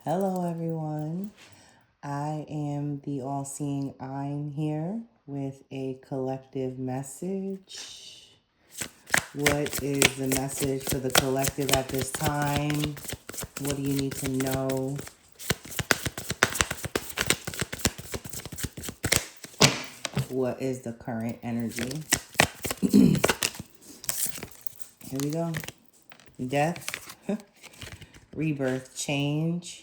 Hello, everyone. I am the all seeing I'm here with a collective message. What is the message for the collective at this time? What do you need to know? What is the current energy? Here we go. Death, rebirth, change.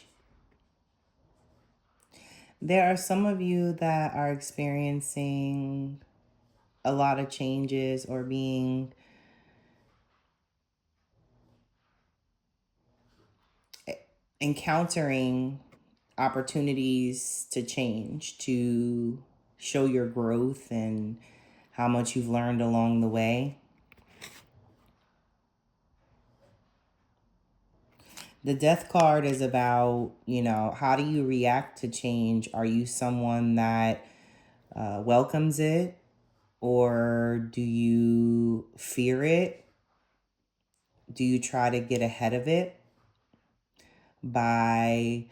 There are some of you that are experiencing a lot of changes or being encountering opportunities to change, to show your growth and how much you've learned along the way. The death card is about, how do you react to change? Are you someone that welcomes it, or do you fear it? Do you try to get ahead of it by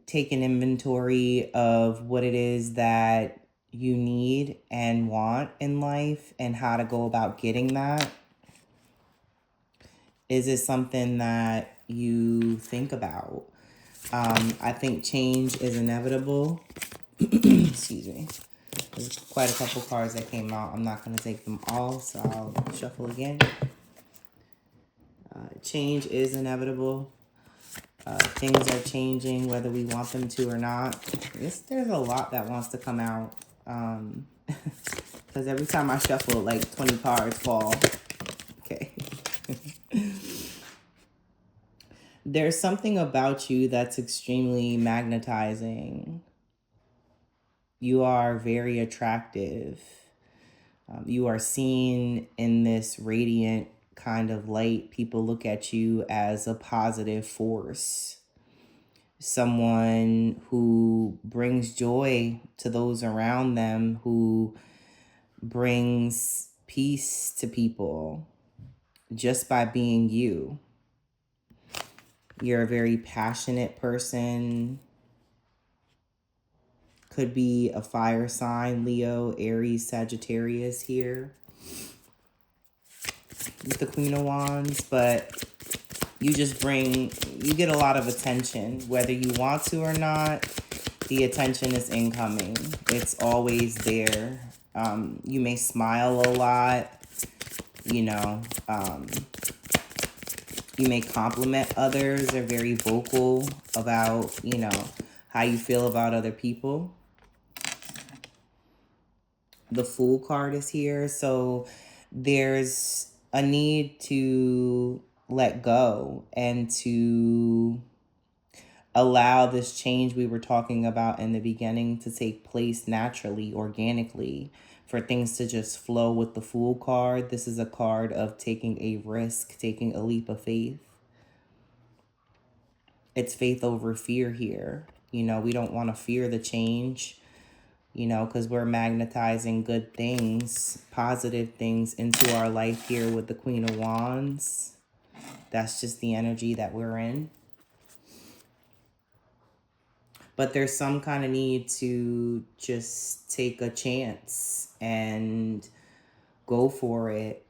taking inventory of what it is that you need and want in life and how to go about getting that? Is it something that you think about? I think change is inevitable. Excuse me. There's quite a couple cards that came out. I'm not going to take them all, so I'll shuffle again. Change is inevitable. Things are changing whether we want them to or not. There's a lot that wants to come out. Because every time I shuffle, like 20 cards fall. Okay. There's something about you that's extremely magnetizing. You are very attractive. You are seen in this radiant kind of light. People look at you as a positive force, someone who brings joy to those around them, who brings peace to people just by being you. You're a very passionate person. Could be a fire sign, Leo, Aries, Sagittarius here with the Queen of Wands, but you get a lot of attention, whether you want to or not. The attention is incoming. It's always there. You may smile a lot, you may compliment others. They're very vocal about, how you feel about other people. The Fool card is here. So there's a need to let go and to allow this change we were talking about in the beginning to take place naturally, organically, for things to just flow with the Fool card. This is a card of taking a risk, taking a leap of faith. It's faith over fear here. We don't want to fear the change, because we're magnetizing good things, positive things into our life here with the Queen of Wands. That's just the energy that we're in. But there's some kind of need to just take a chance and go for it,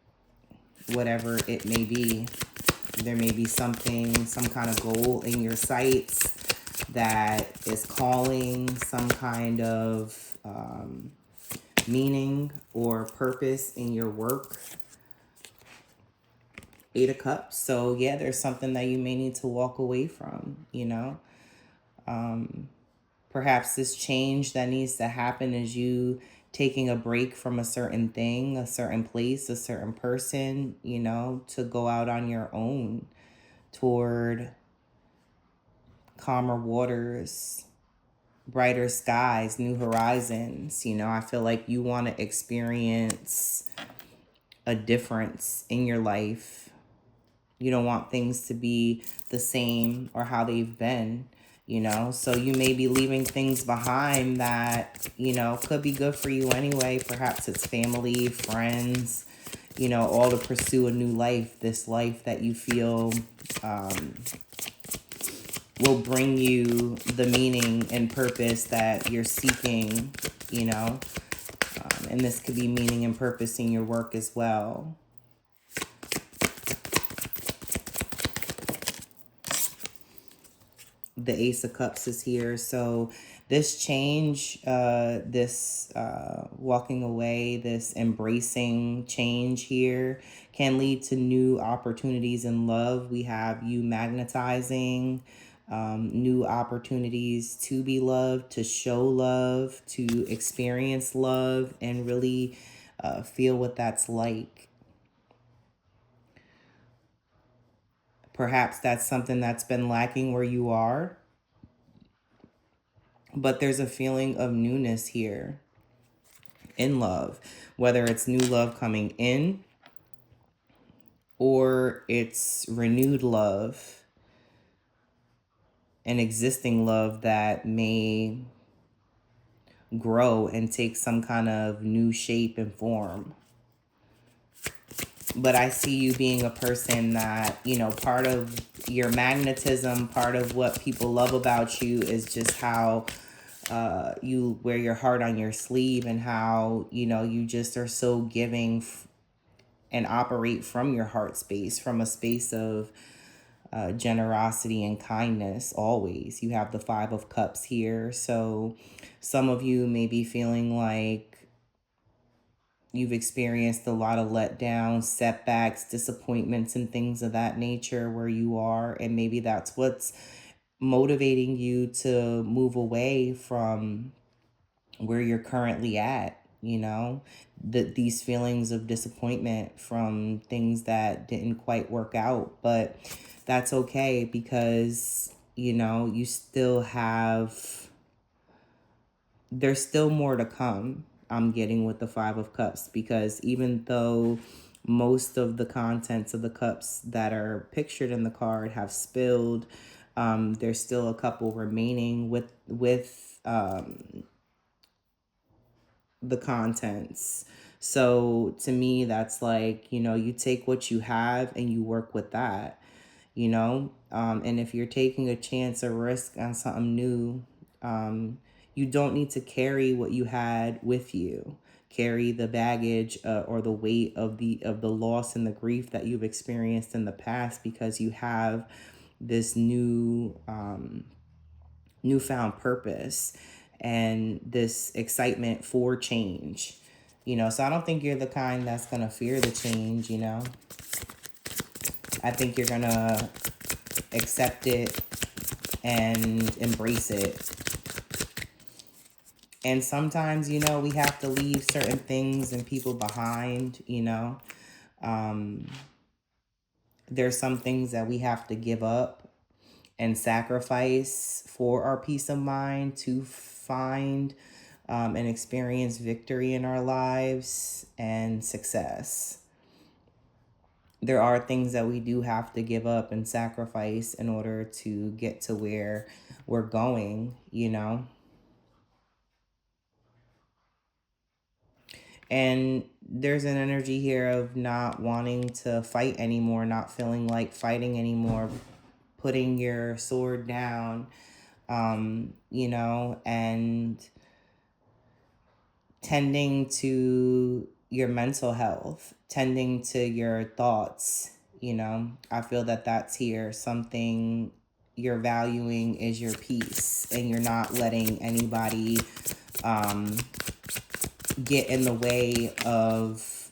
whatever it may be. There may be some kind of goal in your sights that is calling, some kind of meaning or purpose in your work. 8 of Cups. So yeah, there's something that you may need to walk away from, Perhaps this change that needs to happen is you taking a break from a certain thing, a certain place, a certain person, to go out on your own toward calmer waters, brighter skies, new horizons. I feel like you want to experience a difference in your life. You don't want things to be the same or how they've been. So you may be leaving things behind that, could be good for you anyway. Perhaps it's family, friends, all to pursue a new life, this life that you feel will bring you the meaning and purpose that you're seeking, you know. And this could be meaning and purpose in your work as well. The Ace of Cups is here. So this change, this walking away, this embracing change here can lead to new opportunities in love. We have you magnetizing new opportunities to be loved, to show love, to experience love, and really feel what that's like. Perhaps that's something that's been lacking where you are, but there's a feeling of newness here in love, whether it's new love coming in or it's renewed love, an existing love that may grow and take some kind of new shape and form. But I see you being a person that, you know, part of your magnetism, part of what people love about you is just how you wear your heart on your sleeve, and how, you know, you just are so giving and operate from your heart space, from a space of generosity and kindness always. You have the Five of Cups here. So some of you may be feeling like you've experienced a lot of letdowns, setbacks, disappointments, and things of that nature where you are. And maybe that's what's motivating you to move away from where you're currently at, you know, these feelings of disappointment from things that didn't quite work out. But that's okay, because, you know, you still have, there's still more to come. I'm getting with the Five of Cups, because even though most of the contents of the cups that are pictured in the card have spilled, there's still a couple remaining with the contents. So to me, that's like, you know, you take what you have and you work with that, you know. And if you're taking a chance or risk on something new, you don't need to carry what you had with you, carry the baggage or the weight of the loss and the grief that you've experienced in the past, because you have this newfound purpose and this excitement for change, you know. So I don't think you're the kind that's gonna fear the change, you know. I think you're gonna accept it and embrace it. And sometimes, you know, we have to leave certain things and people behind, you know. There's some things that we have to give up and sacrifice for our peace of mind to find and experience victory in our lives and success. There are things that we do have to give up and sacrifice in order to get to where we're going, you know. And there's an energy here of not wanting to fight anymore, not feeling like fighting anymore, putting your sword down, you know, and tending to your mental health, tending to your thoughts, you know. I feel that that's here. Something you're valuing is your peace, and you're not letting anybody get in the way of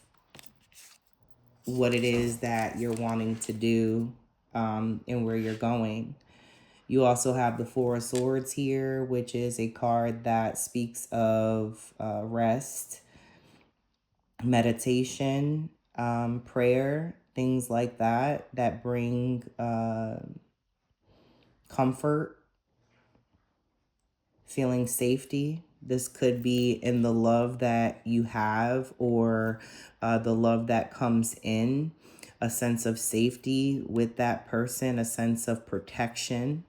what it is that you're wanting to do and where you're going. You also have the Four of Swords here, which is a card that speaks of rest, meditation, prayer, things like that, that bring comfort, feeling safety. This could be in the love that you have, or the love that comes in, a sense of safety with that person, a sense of protection,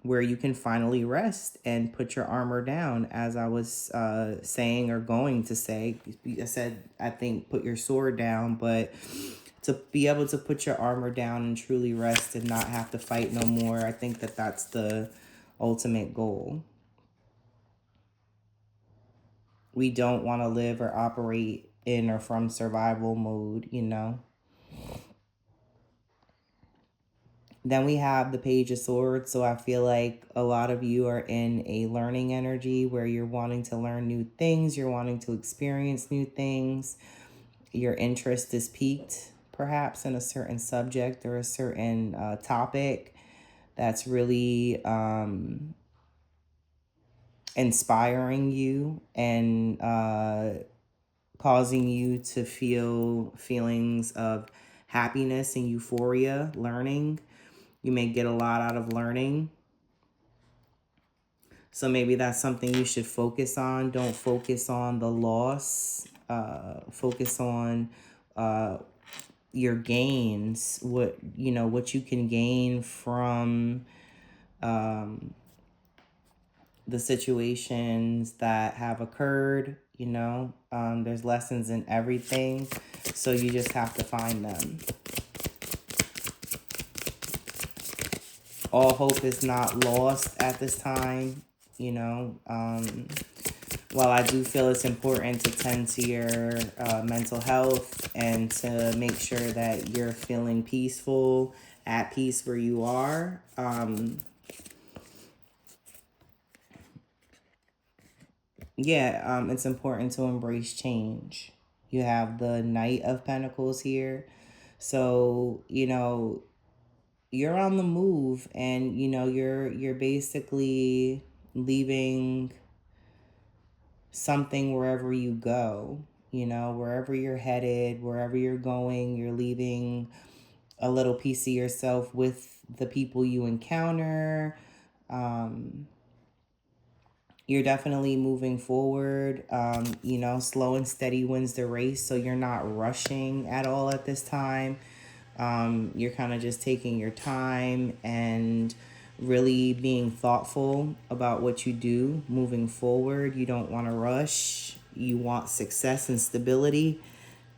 where you can finally rest and put your armor down, as I was saying, or going to say. I said, I think, put your sword down, but to be able to put your armor down and truly rest and not have to fight no more. I think that that's the ultimate goal. We don't want to live or operate in or from survival mode, you know. Then we have the Page of Swords. So I feel like a lot of you are in a learning energy where you're wanting to learn new things, you're wanting to experience new things. Your interest is piqued perhaps in a certain subject or a certain topic that's really inspiring you and causing you to feel feelings of happiness and euphoria learning. You may get a lot out of learning. So maybe that's something you should focus on. Don't focus on the loss. Focus on your gains. What what you can gain from the situations that have occurred. There's lessons in everything, so you just have to find them. All hope is not lost at this time. While I do feel it's important to tend to your mental health and to make sure that you're feeling peaceful, at peace where you are, it's important to embrace change. You have the Knight of Pentacles here. So, you're on the move, and you're basically leaving something wherever you go. Wherever you're headed, wherever you're going, you're leaving a little piece of yourself with the people you encounter. You're definitely moving forward. Slow and steady wins the race, so you're not rushing at all at this time. You're kind of just taking your time and really being thoughtful about what you do moving forward. You don't want to rush. You want success and stability,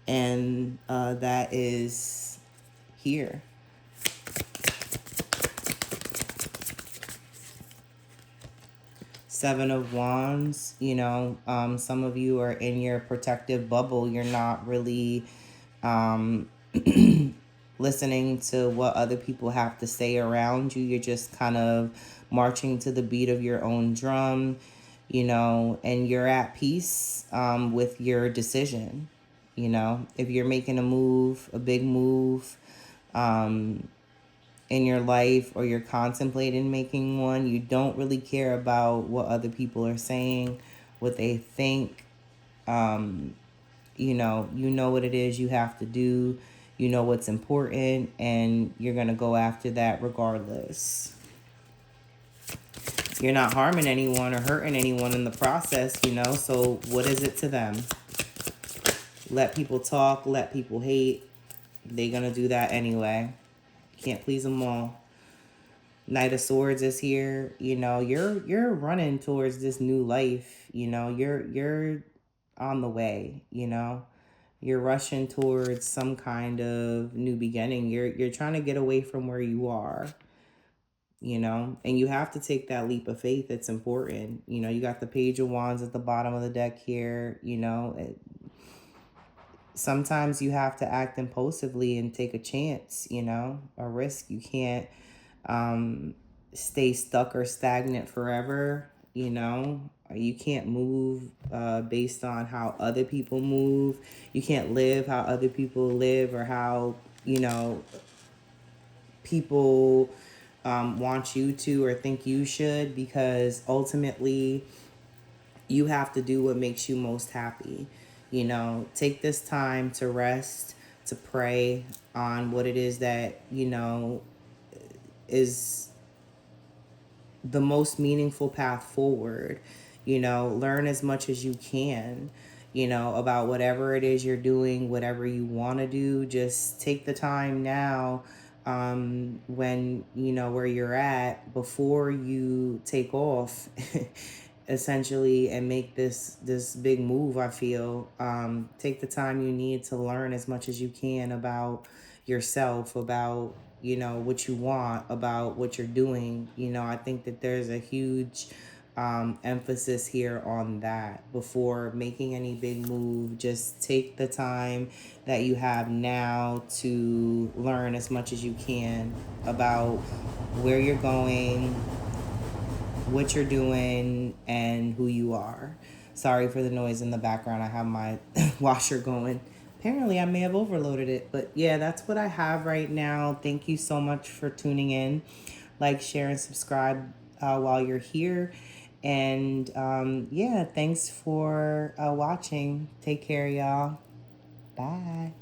and that is here. Seven of Wands. Some of you are in your protective bubble. You're not really listening to what other people have to say around you. You're just kind of marching to the beat of your own drum, and you're at peace with your decision. If you're making a move, a big move in your life, or you're contemplating making one, you don't really care about what other people are saying, what they think. You know what it is you have to do. You know what's important, and you're going to go after that regardless. You're not harming anyone or hurting anyone in the process, so what is it to them? Let people talk, let people hate. They're going to do that anyway. Can't please them all. Knight of Swords is here. You're running towards this new life. You're on the way. You're rushing towards some kind of new beginning. You're trying to get away from where you are. And you have to take that leap of faith. It's important. You got the Page of Wands at the bottom of the deck here. Sometimes you have to act impulsively and take a chance, a risk. You can't stay stuck or stagnant forever. You can't move based on how other people move. You can't live how other people live, or how people want you to or think you should, because ultimately you have to do what makes you most happy. Take this time to rest, to pray on what it is that is the most meaningful path forward. Learn as much as you can, about whatever it is you're doing, whatever you want to do. Just take the time now, when where you're at, before you take off essentially and make this big move. I feel take the time you need to learn as much as you can about yourself, about what you want, about what you're doing. I think that there's a huge emphasis here on that. Before making any big move, just take the time that you have now to learn as much as you can about where you're going, what you're doing, and who you are. Sorry for the noise in the background. I have my washer going. Apparently, I may have overloaded it, but yeah, that's what I have right now. Thank you so much for tuning in. Like, share, and subscribe while you're here. And yeah, thanks for watching. Take care, y'all. Bye.